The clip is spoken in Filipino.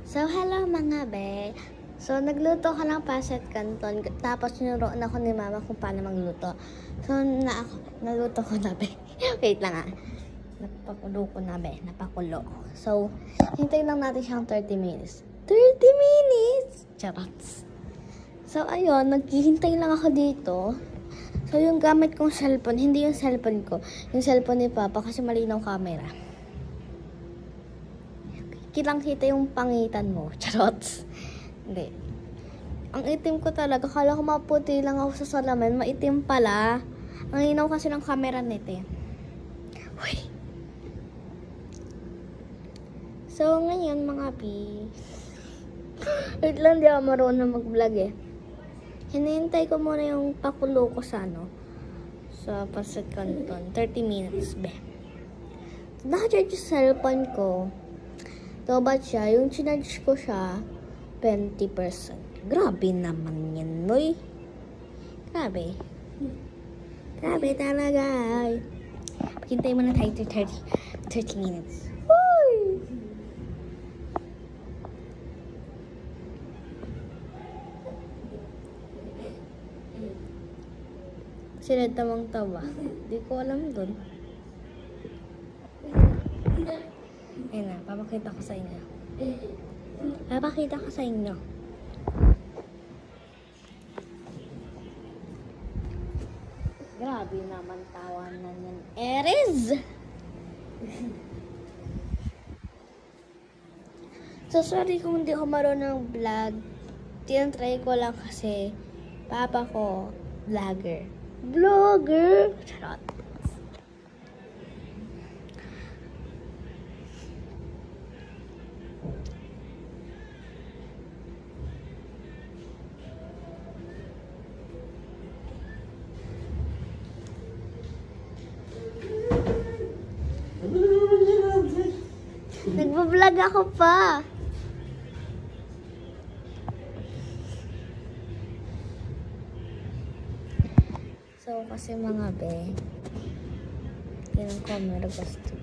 So, hello mga be. So, nagluto ko ng pancit canton. Tapos, sinuruan ako ni mama kung paano magluto. So, naluto ko na be. Wait lang ah. Napakulo ko na be. Napakulo. So, hintayin lang natin siyang 30 minutes. 30 minutes! Charots. So, ayun. Naghihintay lang ako dito. So, yung gamit kong cellphone, hindi yung cellphone ko. Yung cellphone ni Papa kasi malinaw camera. Kitang-kita yung pangitan mo. Charots. Hindi. Ang itim ko talaga. Kala ko maputi lang ako sa salamin. Maitim pala. Ang inaw kasi ng camera nito. Uy. So, ngayon mga pi. Wait lang, di ako marunong mag-vlog eh. Hinihintay ko muna yung pakulo ko sa sa pancit canton. 30 minutes be. Naka-charge yung cellphone ko. So, ba't siya? Yung chinarge ko siya, 20%. Grabe naman yan, noy. Grabe. Grabe talaga. Hintay mo na tayo 30 minutes. Uy! Sila tawang-tawa. Di ko alam dun. Ayun na, papakita ko sa inyo. Papakita ko sa inyo. Grabe naman tawanan yan. Erez! So, sorry kung hindi ako marunong vlog. Tinatry ko lang kasi papa ko, vlogger. Vlogger! Charot. Nagbablog ako pa. So, kasi mga be, yun ang camera gusto.